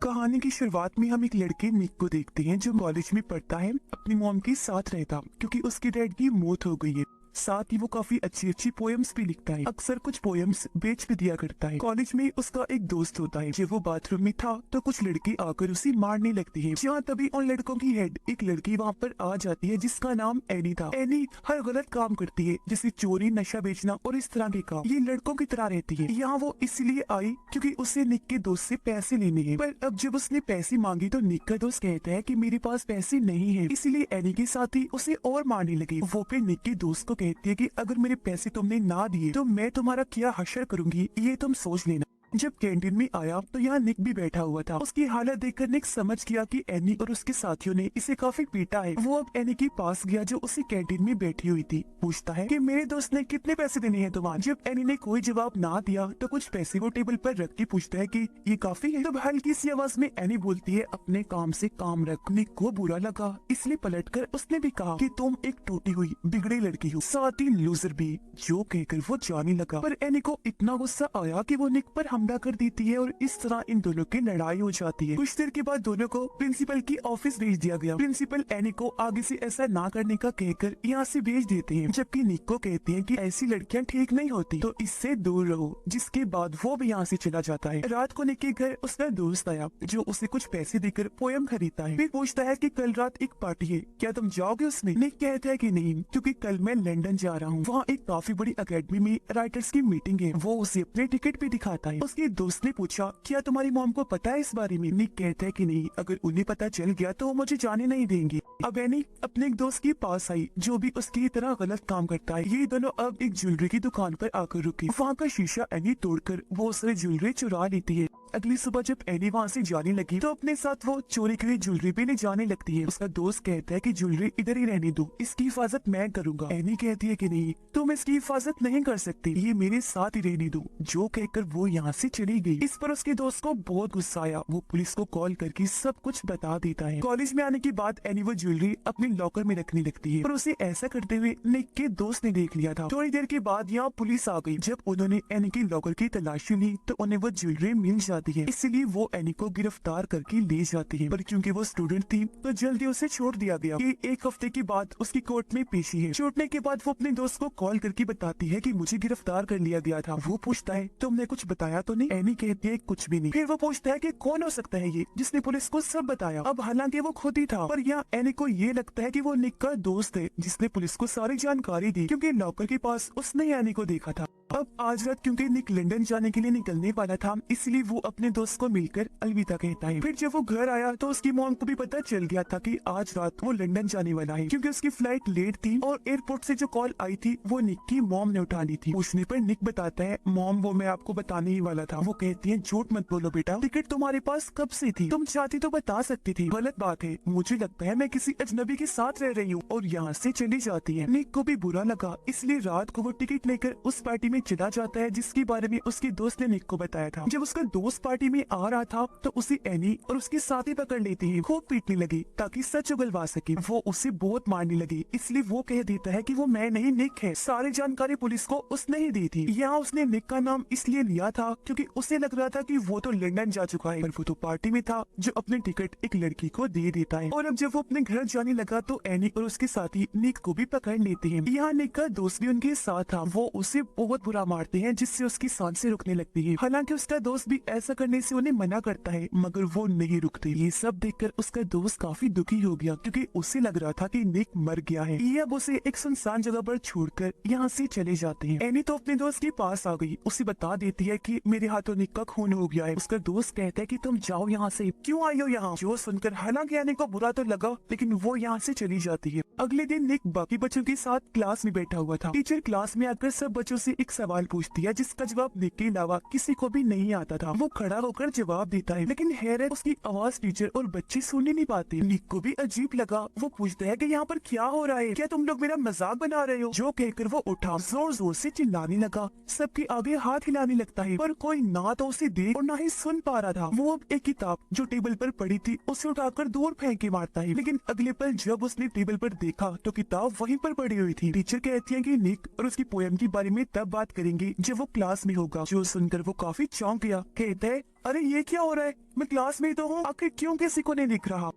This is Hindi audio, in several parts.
कहानी की शुरुआत में हम एक लड़के निक को देखते हैं जो कॉलेज में पढ़ता है, अपनी मॉम के साथ रहता क्योंकि उसके डैड की मौत हो गई है। साथ ही वो काफी अच्छी अच्छी पोएम्स भी लिखता है, अक्सर कुछ पोएम्स बेच भी दिया करता है। कॉलेज में उसका एक दोस्त होता है। जब वो बाथरूम में था तो कुछ लड़की आकर उसे मारने लगती है। जहाँ तभी उन लड़कों की हेड एक लड़की वहाँ पर आ जाती है जिसका नाम एनी था। एनी हर गलत काम करती है, जैसे चोरी, नशा बेचना और इस तरह के काम। ये लड़कों की तरह रहती है। यहाँ वो इसलिए आई क्योंकि उसे निक के दोस्त से पैसे लेने हैं। पर अब जब उसने पैसे मांगी तो निक का दोस्त कहता है कि मेरे पास पैसे नहीं है, इसीलिए एनी के साथ ही उसे और मारने लगे। वो फिर निक के दोस्त को कहती है कि अगर मेरे पैसे तुमने ना दिए तो मैं तुम्हारा क्या हश्र करूंगी, ये तुम सोच लेना। जब कैंटीन में आया तो यहाँ निक भी बैठा हुआ था। उसकी हालत देखकर निक समझ गया कि एनी और उसके साथियों ने इसे काफी पीटा है। वो अब एनी के पास गया जो उसी कैंटीन में बैठी हुई थी। पूछता है कि मेरे दोस्त ने कितने पैसे देने हैं तुम्हारे। जब एनी ने कोई जवाब ना दिया तो कुछ पैसे वो टेबल पर रख के पूछता है कि ये काफी है। तब हल्की सी आवाज में एनी बोलती है अपने काम से काम रख। निक को बुरा लगा, इसलिए पलटकर उसने भी कहा कि तुम एक टूटी हुई बिगड़ी लड़की हो, साथ ही लूजर भी। जो कहकर वो जाने लगा, पर एनी को इतना गुस्सा आया कि वो निक पर हमला कर देती है और इस तरह इन दोनों की लड़ाई हो जाती है। कुछ देर के बाद दोनों को प्रिंसिपल की ऑफिस भेज दिया गया। प्रिंसिपल एनी को आगे से ऐसा ना करने का कहकर यहाँ से भेज देते हैं, जबकि निक को कहते हैं कि ऐसी लड़कियां ठीक नहीं होती तो इससे दूर रहो। जिसके बाद वो भी यहाँ से चला जाता है। रात को निक के घर उसका दोस्त आया जो उसे कुछ पैसे देकर पोयम खरीदता है। फिर पूछता है कि कल रात एक पार्टी है, क्या तुम जाओगे उसमें। निक कहता है कि नहीं, क्योंकि कल मैं लंदन जा रहा हूँ। वहाँ एक काफी बड़ी अकेडमी में राइटर्स की मीटिंग है। वो उसे अपने टिकट भी दिखाता है। उसके दोस्त ने पूछा क्या तुम्हारी मॉम को पता है इस बारे में। निक कहता है कि नहीं, अगर उन्हें पता चल गया तो वो मुझे जाने नहीं देंगे। अब एनी अपने एक दोस्त के पास आई जो भी उसकी तरह गलत काम करता है। ये दोनों अब एक ज्वेलरी की दुकान पर आकर रुके। वहाँ का शीशा एनी तोड़कर वो सारी ज्वेलरी चुरा लेती है। अगली सुबह जब एनी वहाँ से जाने लगी तो अपने साथ वो चोरी की हुई ज्वेलरी भी ले जाने लगती है। उसका दोस्त कहता है कि ज्वेलरी इधर ही रहने दो, इसकी हिफाजत मैं करूंगा। एनी कहती है कि नहीं, तुम इसकी हिफाजत नहीं कर सकती, ये मेरे साथ ही रहने दो। जो कहकर वो यहाँ से चली गई। इस पर उसके दोस्त को बहुत गुस्सा आया। वो पुलिस को कॉल करके सब कुछ बता देता है। कॉलेज में आने के बाद एनी वो ज्वेलरी अपने लॉकर में रखने लगती है, पर उसे ऐसा करते हुए निक के दोस्त ने देख लिया था। थोड़ी देर के बाद यहाँ पुलिस आ गई। जब उन्होंने एनी के लॉकर की तलाशी ली तो उन्हें वो ज्वेलरी मिल जाती है, इसलिए वो एनी को गिरफ्तार करके ले जाती है। पर क्योंकि वो स्टूडेंट थी तो जल्दी उसे छोड़ दिया गया। ये एक हफ्ते के बाद उसकी कोर्ट में पेशी है। छूटने के बाद वो अपने दोस्त को कॉल करके बताती है कि मुझे गिरफ्तार कर लिया गया था। वो पूछता है तुमने कुछ बताया तो नहीं। एनी कहती है कुछ भी नहीं। फिर वो पूछता है कि कौन हो सकता है ये जिसने पुलिस को सब बताया। अब हालांकि वो खुद ही था, पर यहाँ एनी को ये लगता है कि वो निक का दोस्त है जिसने पुलिस को सारी जानकारी दी, क्योंकि लॉकर के पास उसने एनी को देखा था। अब आज रात क्योंकि निक लंदन जाने के लिए निकलने वाला था, इसलिए वो अपने दोस्त को मिलकर अलविदा कहता है। फिर जब वो घर आया तो उसकी मॉम को भी पता चल गया था कि आज रात वो लंदन जाने वाला है, क्योंकि उसकी फ्लाइट लेट थी और एयरपोर्ट से जो कॉल आई थी वो निक की मॉम ने उठा ली थी। पूछने पर निक बताता है मॉम वो मैं आपको बताने ही वाला था। वो कहती है झूठ मत बोलो बेटा, टिकट तुम्हारे पास कब से थी, तुम चाहती तो बता सकती थी। गलत बात है, मुझे लगता है मैं किसी अजनबी के साथ रह रही हूँ, और यहाँ से चली जाती है। निक को भी बुरा लगा, इसलिए रात को वो टिकट लेकर उस पार्टी में चला जाता है जिसके बारे में उसके दोस्त ने निक को बताया था। जब उसका दोस्त पार्टी में आ रहा था तो उसे एनी और उसके साथी पकड़ लेती है। खूब पीटने लगी ताकि सच उगलवा सके। वो उसे बहुत मारने लगी, इसलिए वो कह देता है कि वो मैं नहीं, निक है। सारी जानकारी पुलिस को उसने ही दी थी। यहाँ उसने निक का नाम इसलिए लिया था क्योंकि उसे लग रहा था कि वो तो लंदन जा चुका है, पर वो तो पार्टी में था जो अपने टिकट एक लड़की को दे देता है। और अब जब वो अपने घर जाने लगा तो एनी और उसके साथी निक को भी पकड़ लेते हैं। यहाँ निक का दोस्त भी उनके साथ था। वो उसे बहुत बुरा मारते हैं जिससे उसकी सांसें रुकने लगती है। हालांकि उसका दोस्त भी ऐसा करने से उन्हें मना करता है, मगर वो नहीं रुकते। ये सब देखकर उसका दोस्त काफी दुखी हो गया क्योंकि उसे लग रहा था कि निक मर गया है। ये अब उसे एक सुनसान जगह पर छोड़कर यहाँ से चले जाते हैं। एनी तो अपने दोस्त के पास आ गई। उसे बता देती है कि मेरे हाथों निक का खून हो गया है। उसका दोस्त कहता है कि तुम जाओ यहाँ से, क्यों आई हो यहाँ। जो सुनकर हालांकि एनी को बुरा तो लगा, लेकिन वो यहाँ से चली जाती है। अगले दिन निक बाकी बच्चों के साथ क्लास में बैठा हुआ था। टीचर क्लास में आकर सब बच्चों से एक सवाल पूछती है जिसका जवाब निक के अलावा किसी को भी नहीं आता था। वो खड़ा होकर जवाब देता है, लेकिन हैरत उसकी आवाज टीचर और बच्चे सुन ही नहीं पाते। निक को भी अजीब लगा। वो पूछता है कि यहाँ पर क्या हो रहा है, क्या तुम लोग मेरा मजाक बना रहे हो। जो कहकर वो उठा, जोर जोर से चिल्लाने लगा, सबके आगे हाथ हिलाने लगता है, पर कोई ना तो उसे देख और ना ही सुन पा रहा था। वो अब एक किताब जो टेबल पर पड़ी थी उसे उठाकर दूर फेंक के मारता है, लेकिन अगले पल जब उसने टेबल पर देखा तो किताब वहीं पर पड़ी हुई थी। टीचर कहती है कि निक और उसकी पोएम के बारे में तब बात करेंगे जब वो क्लास में होगा। जो सुनकर वो काफी चौंक गया। कहता है अरे ये क्या हो रहा है, मैं क्लास में ही तो हूँ, आखिर क्यों किसी को नहीं दिख रहा।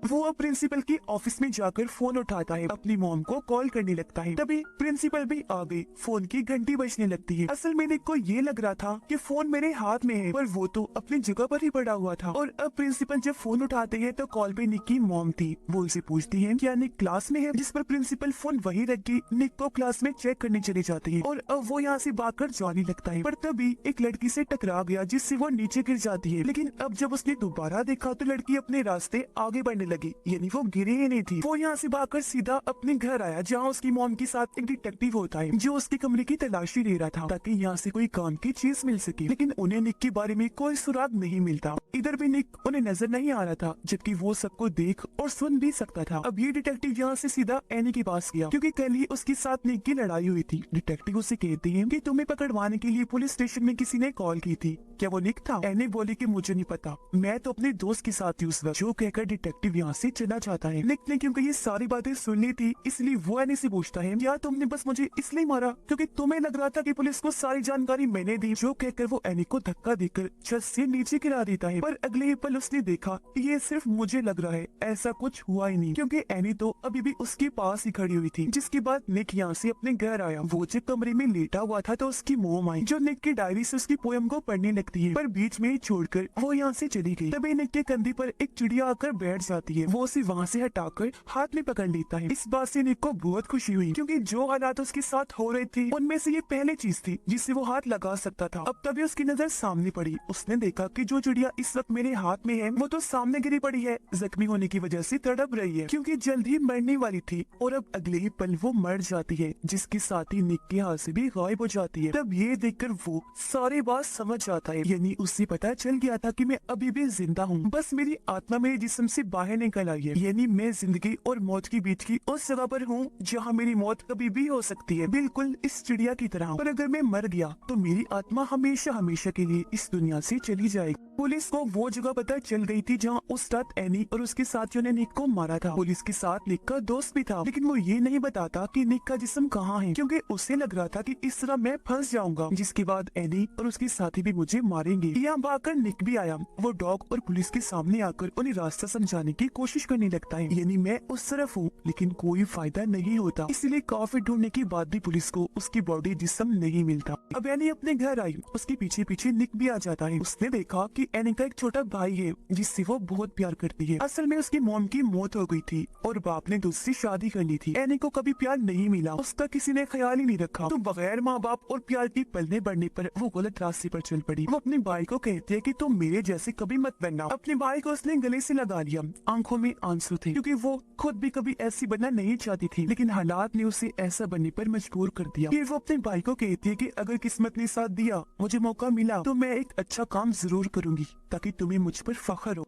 वो अब प्रिंसिपल के ऑफिस में जाकर फोन उठाता है, अपनी मॉम को कॉल करने लगता है। तभी प्रिंसिपल भी आ गई, फोन की घंटी बजने लगती है। असल में निक को ये लग रहा था कि फोन मेरे हाथ में है, पर वो तो अपनी जगह पर ही पड़ा हुआ था। और अब प्रिंसिपल जब फोन उठाते हैं तो कॉल पे निक की मॉम थी। वो उनसे पूछती है क्या निक क्लास में है, जिस पर प्रिंसिपल फोन वही रख के निक को क्लास में चेक करने चली जाती है। और अब वो यहाँ से भागकर जाने लगता है, पर तभी एक लड़की से टकरा गया जिससे वो नीचे गिर जाती है। लेकिन अब जब उसने दोबारा देखा तो लड़की अपने रास्ते आगे बढ़ने लगी, यानी वो गिरी ही नहीं थी। वो यहाँ से भागकर सीधा अपने घर आया, जहाँ उसकी मॉम के साथ एक डिटेक्टिव होता है जो उसके कमरे की तलाशी ले रहा था ताकि यहाँ से कोई काम की चीज मिल सके। लेकिन उन्हें निक के बारे में कोई सुराग नहीं मिलता। इधर भी निक उन्हें नजर नहीं आ रहा था, जबकि वो सबको देख और सुन भी सकता था। अब ये डिटेक्टिव यहाँ से सीधा एनी के पास गया, क्योंकि कल ही उसके साथ निक की लड़ाई हुई थी। डिटेक्टिव उसे कहते हैं कि तुम्हें पकड़वाने के लिए पुलिस स्टेशन में किसी ने कॉल की थी, क्या वो निक था। एनी बोली कि मुझे नहीं पता, मैं तो अपने दोस्त के साथ थी उस वक्त। जो कहकर डिटेक्टिव यहाँ से चला जाता है। निक ने क्योंकि ये सारी बातें सुन ली थी, इसलिए वो एनी से पूछता है क्या तुमने बस मुझे इसलिए मारा क्योंकि तुम्हें लग रहा था कि पुलिस को सारी जानकारी मैंने दी। जो कहकर वो एनी को धक्का देकर छत से नीचे गिरा देता है। पर अगले ही पल उसने देखा ये सिर्फ मुझे लग रहा है, ऐसा कुछ हुआ ही नहीं, क्योंकि एनी तो अभी भी उसके पास ही खड़ी हुई थी। जिसके बाद निक यहाँ से अपने घर आया। वो जब कमरे में लेटा हुआ था तो उसकी मोम आई, जो निक की डायरी से उसकी पोयम को पढ़ने लगती है, पर बीच में ही छोड़कर वो यहाँ से चली गई। तभी निक के कंधे पर एक चिड़िया आकर बैठ जाती है। वो उसे वहाँ से हटाकर हाथ में पकड़ लेता है। इस बात से निक को बहुत खुशी हुई, क्योंकि जो हालात उसके साथ हो रहे थे उनमें से ये पहली चीज थी जिससे वो हाथ लगा सकता था। अब तभी उसकी नजर सामने पड़ी। उसने देखा कि जो चिड़िया इस वक्त मेरे हाथ में है वो तो सामने गिरी पड़ी है, जख्मी होने की वजह से तड़प रही है, क्योंकि जल्द ही मरने वाली थी। और अब अगले ही पल वो मर जाती है, जिसके साथ ही निक के हाथ से भी गायब हो जाती है। तब ये देखकर वो सारी बात समझ जाता है, यानी उससे पता चल गया था कि मैं अभी भी जिंदा हूँ, बस मेरी आत्मा मेरे जिस्म से बाहर निकल आई है। यानी मैं जिंदगी और मौत के बीच की उस जगह पर हूँ जहाँ मेरी मौत कभी भी हो सकती है, बिल्कुल इस चिड़िया की तरह। पर अगर मैं मर गया तो मेरी आत्मा हमेशा हमेशा के लिए इस दुनिया से चली जाएगी। पुलिस को वो जगह पता चल गई थी जहाँ उस रात एनी और उसके साथियों ने निक को मारा था। पुलिस के साथ निक का दोस्त भी था, लेकिन वो ये नहीं बताता कि निक का जिस्म कहाँ है, क्योंकि उसे लग रहा था कि इस तरह मैं फंस जाऊंगा, जिसके बाद एनी और उसके साथी भी मुझे मारेंगे। यहाँ भागकर निक भी आया। वो डॉग और पुलिस के सामने आकर उन्हें रास्ता समझाने की कोशिश करने लगता है, यानी मैं उस तरफ हूँ, लेकिन कोई फायदा नहीं होता। इसलिए काफी ढूंढने के बाद भी पुलिस को उसकी बॉडी जिस्म नहीं मिलता। अब एनी अपने घर आई, उसके पीछे पीछे निक भी आ जाता है। उसने देखा कि एनी का एक छोटा भाई है जिससे वो बहुत प्यार करती है। असल में उसकी मॉम की मौत हो गई थी और बाप ने दूसरी शादी कर ली थी। एनी को कभी प्यार नहीं मिला, उसका किसी ने ख्याल ही नहीं रखा, तो बगैर माँ बाप और प्यार की पलने बढ़ने पर वो गलत रास्ते पर चल पड़ी। वो अपने भाई को कहती है कि तुम मेरे जैसे कभी मत बनना। अपने भाई को उसने गले से लगा लिया, आंखों में आंसू थे, क्योंकि वो खुद भी कभी ऐसी बनना नहीं चाहती थी, लेकिन हालात ने उसे ऐसा बनने पर मजबूर कर दिया। फिर वो अपने भाई को कहती है कि अगर किस्मत ने साथ दिया, मुझे मौका मिला, तो मैं एक अच्छा काम जरूर करूंगी ताकि तुम्हें मुझ पर फख्र हो।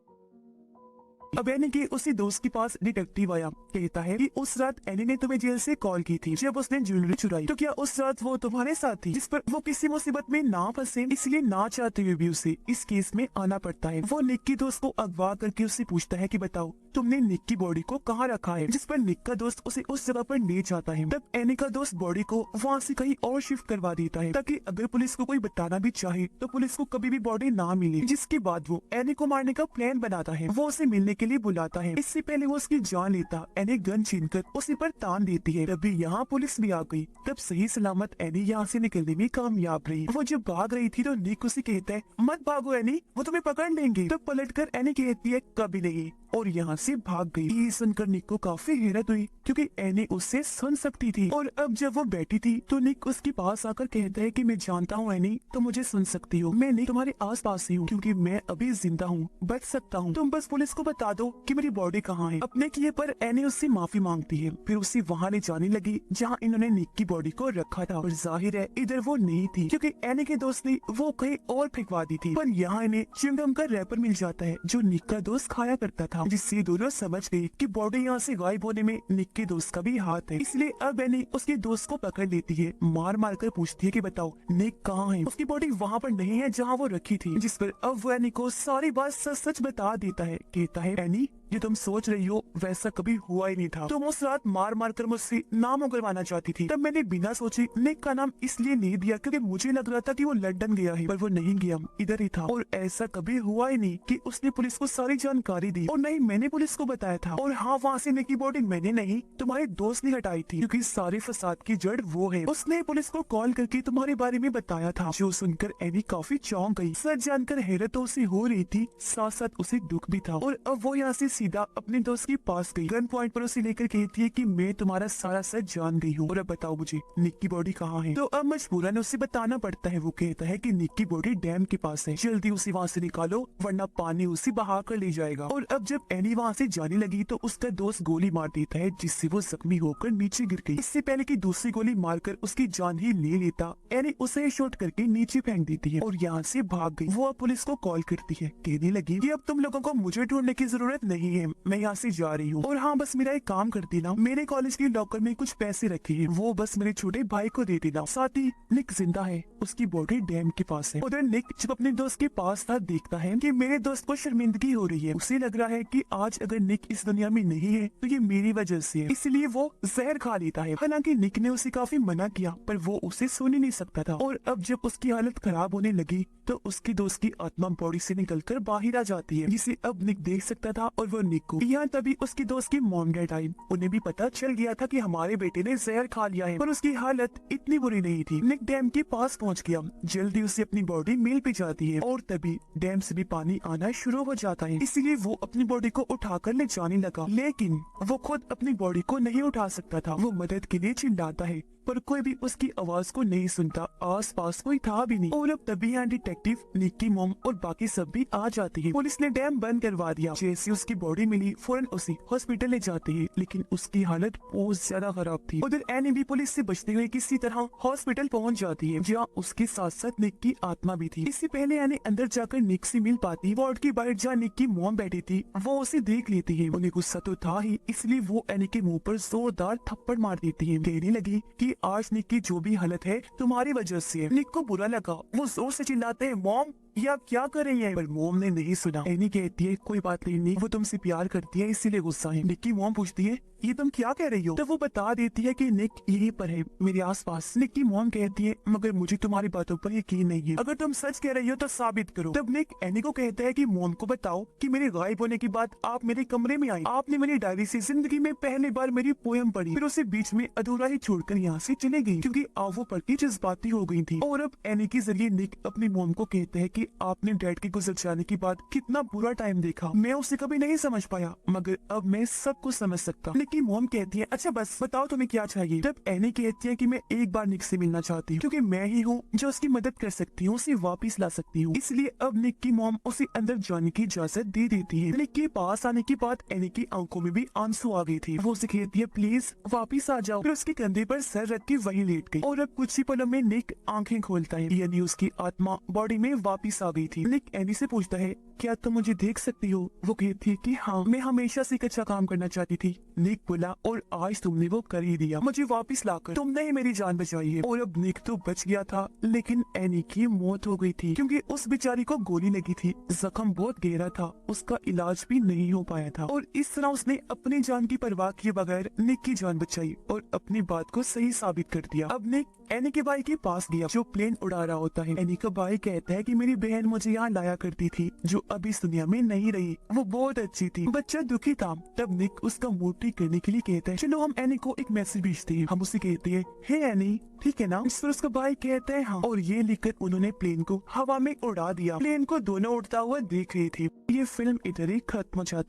अब एनी के उसी दोस्त के पास डिटेक्टिव आया, कहता है कि उस रात एनी ने तुम्हें जेल से कॉल की थी जब उसने ज्वेलरी चुराई, तो क्या उस रात वो तुम्हारे साथ थी, जिस पर वो किसी मुसीबत में ना फंसे, इसलिए ना चाहते हुए भी उसे इस केस में आना पड़ता है। वो निक की दोस्त को अगवा करके उससे पूछता है कि बताओ तुमने निक की बॉडी को कहाँ रखा है, जिस पर निक का दोस्त उसे उस जगह पर ले जाता है। तब एनी का दोस्त बॉडी को वहाँ से कहीं और शिफ्ट करवा देता है, ताकि अगर पुलिस को कोई बताना भी चाहे तो पुलिस को कभी भी बॉडी ना मिले। जिसके बाद वो एनी को मारने का प्लान बनाता है। वो उसे मिलने के लिए बुलाता है। इससे पहले वो उसकी जान लेता, एनी गन छीनकर उसी पर तान देती है। तभी यहाँ पुलिस भी आ गई। तब सही सलामत एनी यहाँ से निकलने में कामयाब रही। वो जब भाग रही थी तो निक उसे कहता है मत भागो एनी, वो तुम्हें पकड़ लेंगे। तब पलटकर एनी कहती है कभी नहीं, और यहाँ से भाग गई। ये सुनकर निक को काफी हैरत हुई, क्योंकि एनी उससे सुन सकती थी। और अब जब वो बैठी थी तो निक उसके पास आकर कहता है कि मैं जानता हूँ एनी, तुम मुझे सुन सकती हो, मैं नहीं तुम्हारे आस पास ही हूँ, क्योंकि मैं अभी जिंदा हूँ, बच सकता हूँ। तुम बस पुलिस को बता दो कि मेरी बॉडी कहाँ है। अपने किए पर एनी उससे माफी मांगती है। फिर उसे वहाँ ले जाने लगी जहाँ इन्होंने निक की बॉडी को रखा था। और जाहिर है इधर वो नहीं थी, क्योंकि एनी के दोस्त ने वो कहीं और फेंकवा दी थी। पर यहाँ इन्हें च्युइंगम का रैपर मिल जाता है जो निक का दोस्त खाया करता था, जिससे दोनों समझ गए कि बॉडी यहाँ से गायब होने में निक के दोस्त का भी हाथ है। इसलिए अब एनी उसके दोस्त को पकड़ लेती है, मार मार कर पूछती है कि बताओ निक कहाँ है। उसकी बॉडी वहाँ पर नहीं है जहाँ वो रखी थी, जिस पर अब वो एनी को सारी बात सच सच बता देता है। कहता है एनी जो तुम सोच रही हो वैसा कभी हुआ ही नहीं था। तुम उस रात मार मार कर मुझसे नाम उगलवाना चाहती थी। तब मैंने बिना सोचे निक का नाम इसलिए नहीं दिया क्योंकि मुझे लग रहा था कि वो लंदन गया है, पर वो नहीं गया, इधर ही था। और ऐसा कभी हुआ ही नहीं कि उसने पुलिस को सारी जानकारी दी, और नहीं मैंने पुलिस को बताया था। और हाँ, वहाँ से निक की बॉडी मैंने नहीं, तुम्हारे दोस्त ने हटाई थी, क्योंकि सारे फसाद की जड़ वो है। उसने पुलिस को कॉल करके तुम्हारे बारे में बताया था, जो सुनकर एनी काफी चौंक गई। सच जानकर हैरत तो उसे हो रही थी, साथ साथ उसे दुख भी था। और अब वो यहाँ से सीधा अपने दोस्त के पास गई, गन पॉइंट पर उसे लेकर कहती है कि मैं तुम्हारा सारा सच जान गई हूँ, और अब बताओ मुझे निक की बॉडी कहाँ है। तो अब मजबूरन उसे बताना पड़ता है। वो कहता है कि निक की बॉडी डैम के पास है, जल्दी उसे वहाँ से निकालो वरना पानी उसे बहा कर ले जाएगा। और अब जब एनी वहाँ से जाने लगी तो उसका दोस्त गोली मार देता है, जिससे वो जख्मी होकर नीचे गिर गई। इससे पहले कि दूसरी गोली मारकर उसकी जान ही ले लेता, एनी उसे शॉट करके नीचे फेंक देती है और यहाँ से भाग गई। वो अब पुलिस को कॉल करती है, कहने लगी कि अब तुम लोगों को मुझे ढूंढने की जरूरत नहीं है, मैं यहाँ से जा रही हूँ। और हाँ, बस मेरा एक काम कर देना, मेरे कॉलेज के लॉकर में कुछ पैसे रखे हैं, वो बस मेरे छोटे भाई को दे देना। साथ ही निक जिंदा है, उसकी बॉडी डैम के पास है। उधर निक जब अपने दोस्त के पास था, देखता है कि मेरे दोस्त को शर्मिंदगी हो रही है। उसे लग रहा है कि आज अगर निक इस दुनिया में नहीं है तो ये मेरी वजह से है, इसलिए वो जहर खा लेता है। हालांकि निक ने उसे काफी मना किया, पर वो उसे सुन ही नहीं सकता था। और अब जब उसकी हालत खराब होने लगी तो उसके दोस्त की आत्मा बॉडी से निकलकर बाहर आ जाती है, जिसे अब निक देख सकता था। और वो निक को यहाँ तभी उसके दोस्त की मॉम डैड आई। उन्हें भी पता चल गया था कि हमारे बेटे ने जहर खा लिया है, पर उसकी हालत इतनी बुरी नहीं थी। निक डैम के पास पहुँच गया, जल्दी उसे अपनी बॉडी मिल पे जाती है और तभी डैम से भी पानी आना शुरू हो जाता है। इसलिए वो अपनी बॉडी को उठाकर ले जाने लगा, लेकिन वो खुद अपनी बॉडी को नहीं उठा सकता था। वो मदद के लिए चिल्लाता है, पर कोई भी उसकी आवाज को नहीं सुनता, आस पास कोई था भी नहीं। और अब तभी यहाँ डिटेक्टिव, निक की मॉम और बाकी सब भी आ जाती है। पुलिस ने डैम बंद करवा दिया। जैसे उसकी बॉडी मिली, फौरन उसे हॉस्पिटल ले जाते हैं, लेकिन उसकी हालत बहुत ज्यादा खराब थी। उधर एनी भी पुलिस से बचते हुए किसी तरह हॉस्पिटल पहुँच जाती है, जहाँ उसके साथ साथ निक की आत्मा भी थी। इससे पहले एनी अंदर जाकर निक से मिल पाती, वार्ड की बाहर जहाँ निक की मॉम बैठी थी वो उसे देख लेती है। उन्हें गुस्सा तो था ही, इसलिए वो एनी के मुँह पर जोरदार थप्पड़ मार देती है। कहने लगी कि आज निक की जो भी हालत है तुम्हारी वजह से है। निक को बुरा लगा, वो जोर से चिल्लाते हैं, मॉम ये आप क्या कर रही हैं? पर मॉम ने नहीं सुना। एनी कहती है कोई बात नहीं, वो तुमसे प्यार करती है इसीलिए गुस्सा है। निक की मॉम पूछती है ये तुम क्या कह रही हो? तो वो बता देती है कि निक यहीं पर है, मेरे आसपास। निक की मॉम कहती है मगर मुझे तुम्हारी बातों पर यकीन नहीं है, अगर तुम सच कह रही हो तो साबित करो। तब निक एनी को कहता है कि मॉम को बताओ कि मेरे गायब होने के बाद आप मेरे कमरे में आई, आपने मेरी डायरी से जिंदगी में पहली बार मेरी पोयम पढ़ी, फिर उसे बीच में अधूरा ही छोड़कर यहाँ से चले गई क्योंकि आप वो पढ़ के जज्बाती हो गई थी। और अब एनी के जरिए निक अपनी मॉम को कहता है कि आपने डैड के गुजर जाने के बाद कितना बुरा टाइम देखा, मैं उसे कभी नहीं समझ पाया, मगर अब मैं सब कुछ समझ सकता। निक की मॉम कहती है अच्छा बस बताओ तुम्हें क्या चाहिए। तब एनी कहती है कि मैं एक बार निक से मिलना चाहती हूँ, क्योंकि मैं ही हूँ जो उसकी मदद कर सकती हूँ, उसे वापस ला सकती हूँ। इसलिए अब निक की मॉम उसे अंदर जाने की इजाजत दे देती है। निक के पास आने के बाद एनी की आंखों में भी आंसू आ गई थी। वो उसे कहती है प्लीज वापिस आ जाओ, फिर उसके कंधे पर सर रख के वहीं लेट गई। और अब कुछ ही पलों में निक आंखें खोलता है, यानी उसकी आत्मा बॉडी में वापिस आ गई थी। निक एनी से पूछता है क्या तुम मुझे देख सकती हो? वो कहती है कि हाँ, मैं हमेशा से एक अच्छा काम करना चाहती थी। निक बोला और आज तुमने वो कर ही दिया, मुझे वापस लाकर तुमने ही मेरी जान बचाई है। और अब निक तो बच गया था, लेकिन एनी की मौत हो गई थी क्योंकि उस बेचारी को गोली लगी थी, जख्म बहुत गहरा था, उसका इलाज भी नहीं हो पाया था। और इस तरह उसने अपनी जान की परवाह किए बगैर निक की जान बचाई और अपनी बात को सही साबित कर दिया। अब निक एनी के भाई के पास गया जो प्लेन उड़ा रहा होता है। एनी का भाई कहता है कि मेरी बहन मुझे यहाँ लाया करती थी, जो अब इस दुनिया में नहीं रही, वो बहुत अच्छी थी। बच्चा दुखी था। तब निक उसका मूड ठीक करने के लिए कहता है चलो हम एनी को एक मैसेज भेजते हैं। हम उसे कहते हैं हे एनी, ठीक है ना? इस पर उसका भाई कहता है हाँ, और ये लिखकर उन्होंने प्लेन को हवा में उड़ा दिया। प्लेन को दोनों उड़ता हुआ देख रहे थे। ये फिल्म इधर ही खत्म हो जाती।